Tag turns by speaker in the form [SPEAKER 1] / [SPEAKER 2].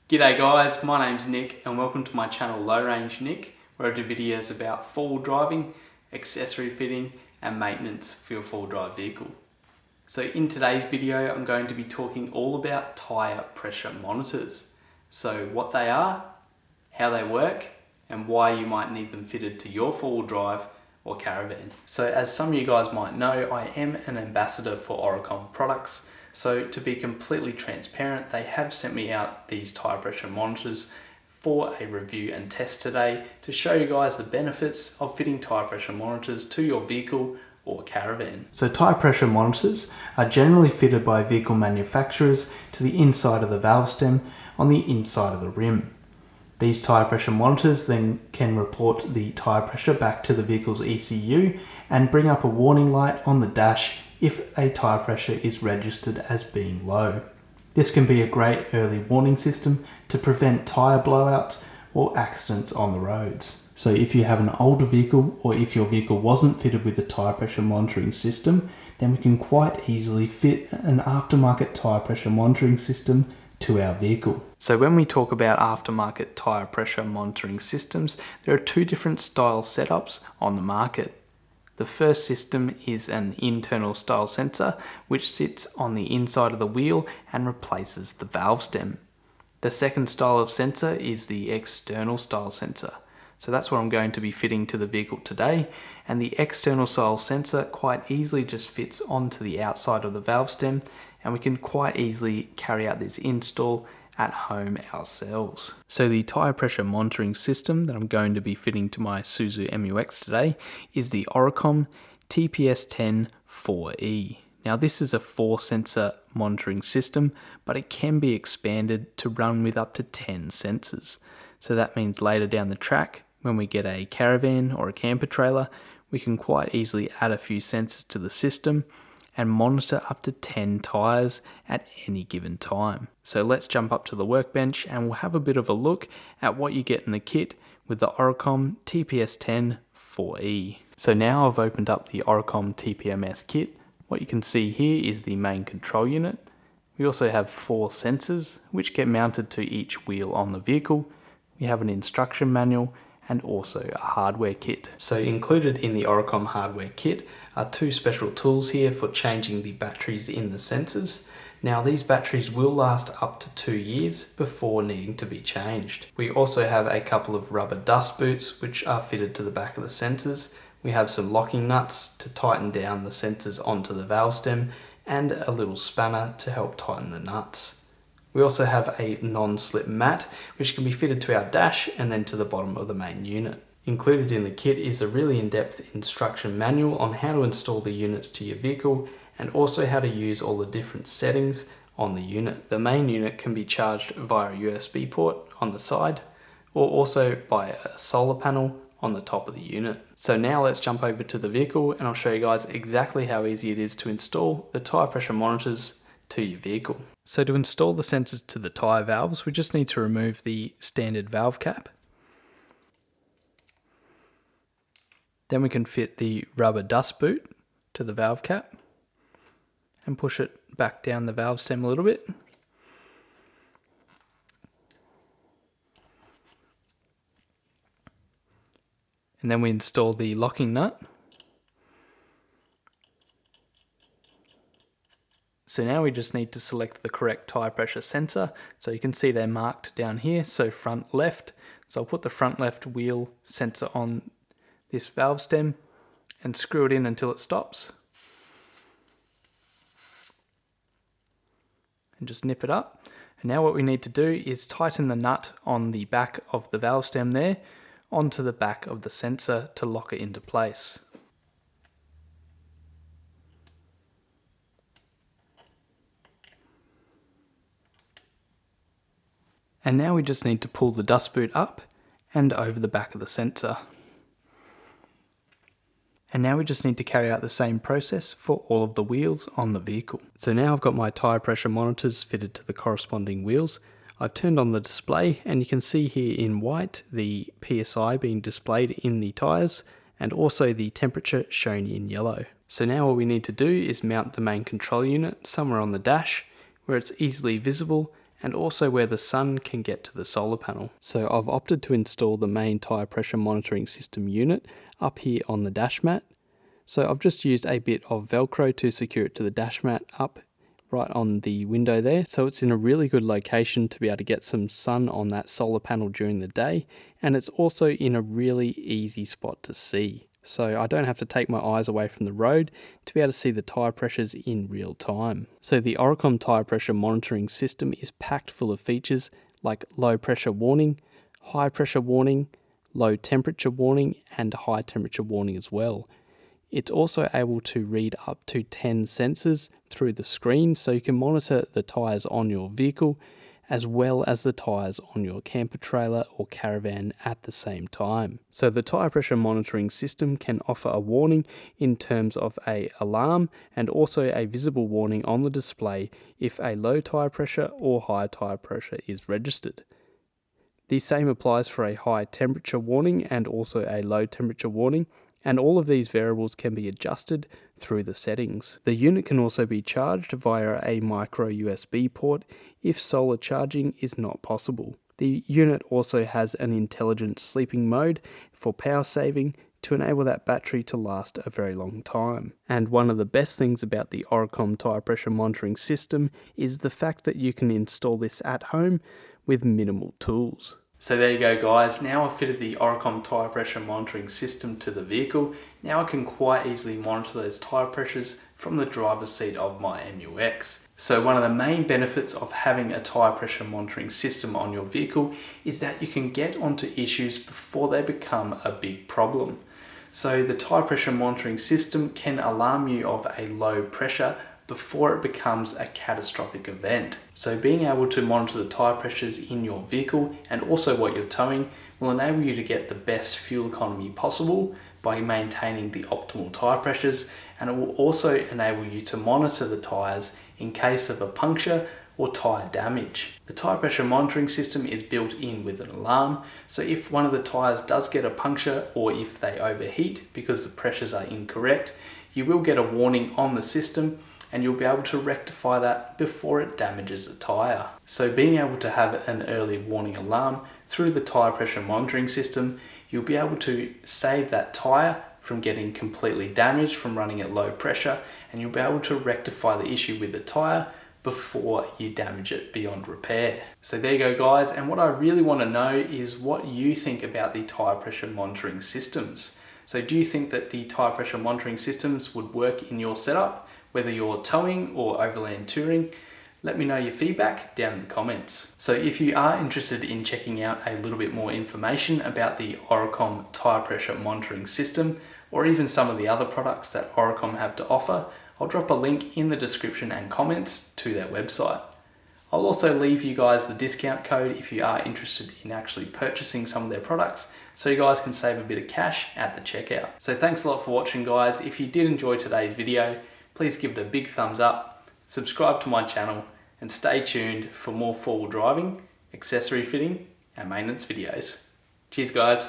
[SPEAKER 1] G'day guys, my name's Nick and welcome to my channel Low Range Nick, where I do videos about four-wheel driving, accessory fitting and maintenance for your four-wheel drive vehicle. So in today's video I'm going to be talking all about tyre pressure monitors. So what they are, how they work and why you might need them fitted to your four-wheel drive or caravan. So as some of you guys might know, I am an ambassador for Oricom products. So to be completely transparent, they have sent me out these tyre pressure monitors for a review and test today to show you guys the benefits of fitting tyre pressure monitors to your vehicle or caravan. So tyre pressure monitors are generally fitted by vehicle manufacturers to the inside of the valve stem on the inside of the rim. These tyre pressure monitors then can report the tyre pressure back to the vehicle's ECU and bring up a warning light on the dash if a tyre pressure is registered as being low. This can be a great early warning system to prevent tyre blowouts or accidents on the roads. So if you have an older vehicle or if your vehicle wasn't fitted with a tyre pressure monitoring system, then we can quite easily fit an aftermarket tyre pressure monitoring system to our vehicle. So when we talk about aftermarket tyre pressure monitoring systems, there are two different style setups on the market. The first system is an internal style sensor which sits on the inside of the wheel and replaces the valve stem. The second style of sensor is the external style sensor. So that's what I'm going to be fitting to the vehicle today, and the external style sensor quite easily just fits onto the outside of the valve stem, and we can quite easily carry out this install at home ourselves. So the tyre pressure monitoring system that I'm going to be fitting to my Isuzu Mu-x today is the Oricom TPS10-4E. Now this is a 4-sensor monitoring system, but it can be expanded to run with up to 10 sensors. So that means later down the track, when we get a caravan or a camper trailer, we can quite easily add a few sensors to the system and monitor up to 10 tyres at any given time. So let's jump up to the workbench and we'll have a bit of a look at what you get in the kit with the Oricom TPS10-4E. So now I've opened up the Oricom TPMS kit. What you can see here is the main control unit. We also have 4 sensors which get mounted to each wheel on the vehicle. We have an instruction manual and also a hardware kit. So included in the Oricom hardware kit are 2 special tools here for changing the batteries in the sensors. Now these batteries will last up to 2 years before needing to be changed. We also have a couple of rubber dust boots which are fitted to the back of the sensors. We have some locking nuts to tighten down the sensors onto the valve stem and a little spanner to help tighten the nuts. We also have a non-slip mat which can be fitted to our dash and then to the bottom of the main unit. Included in the kit is a really in-depth instruction manual on how to install the units to your vehicle and also how to use all the different settings on the unit. The main unit can be charged via a USB port on the side or also by a solar panel on the top of the unit. So now let's jump over to the vehicle and I'll show you guys exactly how easy it is to install the tyre pressure monitors to your vehicle. So to install the sensors to the tyre valves, we just need to remove the standard valve cap. Then we can fit the rubber dust boot to the valve cap and push it back down the valve stem a little bit. And then we install the locking nut. So now we just need to select the correct tyre pressure sensor. So you can see they're marked down here, so front left. So I'll put the front left wheel sensor on this valve stem and screw it in until it stops. And just nip it up. And now what we need to do is tighten the nut on the back of the valve stem there onto the back of the sensor to lock it into place. And now we just need to pull the dust boot up and over the back of the sensor. And now we just need to carry out the same process for all of the wheels on the vehicle. So now I've got my tyre pressure monitors fitted to the corresponding wheels. I've turned on the display and you can see here in white the PSI being displayed in the tyres and also the temperature shown in yellow. So now all we need to do is mount the main control unit somewhere on the dash where it's easily visible and also where the sun can get to the solar panel. So I've opted to install the main tyre pressure monitoring system unit up here on the dash mat. So I've just used a bit of Velcro to secure it to the dash mat up right on the window there. So it's in a really good location to be able to get some sun on that solar panel during the day, and it's also in a really easy spot to see. So I don't have to take my eyes away from the road to be able to see the tyre pressures in real time. So the Oricom tyre pressure monitoring system is packed full of features like low pressure warning, high pressure warning, low temperature warning, and high temperature warning as well. It's also able to read up to 10 sensors through the screen, so you can monitor the tyres on your vehicle as well as the tyres on your camper trailer or caravan at the same time. So the tyre pressure monitoring system can offer a warning in terms of an alarm and also a visible warning on the display if a low tyre pressure or high tyre pressure is registered. The same applies for a high temperature warning and also a low temperature warning, and all of these variables can be adjusted through the settings. The unit can also be charged via a micro USB port if solar charging is not possible. The unit also has an intelligent sleeping mode for power saving to enable that battery to last a very long time. And one of the best things about the Oricom tyre pressure monitoring system is the fact that you can install this at home with minimal tools. So there you go guys, now I've fitted the Oricom tyre pressure monitoring system to the vehicle. Now I can quite easily monitor those tyre pressures from the driver's seat of my MU-x. So one of the main benefits of having a tyre pressure monitoring system on your vehicle is that you can get onto issues before they become a big problem. So the tyre pressure monitoring system can alarm you of a low pressure before it becomes a catastrophic event. So being able to monitor the tyre pressures in your vehicle and also what you're towing will enable you to get the best fuel economy possible by maintaining the optimal tyre pressures, and it will also enable you to monitor the tyres in case of a puncture or tyre damage. The tyre pressure monitoring system is built in with an alarm, so if one of the tyres does get a puncture or if they overheat because the pressures are incorrect, you will get a warning on the system and you'll be able to rectify that before it damages a tyre. So being able to have an early warning alarm through the tyre pressure monitoring system, you'll be able to save that tyre from getting completely damaged from running at low pressure, and you'll be able to rectify the issue with the tyre before you damage it beyond repair. So there you go guys, and what I really want to know is what you think about the tyre pressure monitoring systems. So do you think that the tyre pressure monitoring systems would work in your setup, whether you're towing or overland touring? Let me know your feedback down in the comments. So if you are interested in checking out a little bit more information about the Oricom tyre pressure monitoring system, or even some of the other products that Oricom have to offer, I'll drop a link in the description and comments to their website. I'll also leave you guys the discount code if you are interested in actually purchasing some of their products, so you guys can save a bit of cash at the checkout. So thanks a lot for watching guys. If you did enjoy today's video, please give it a big thumbs up, subscribe to my channel, and stay tuned for more four-wheel driving, accessory fitting, and maintenance videos. Cheers guys.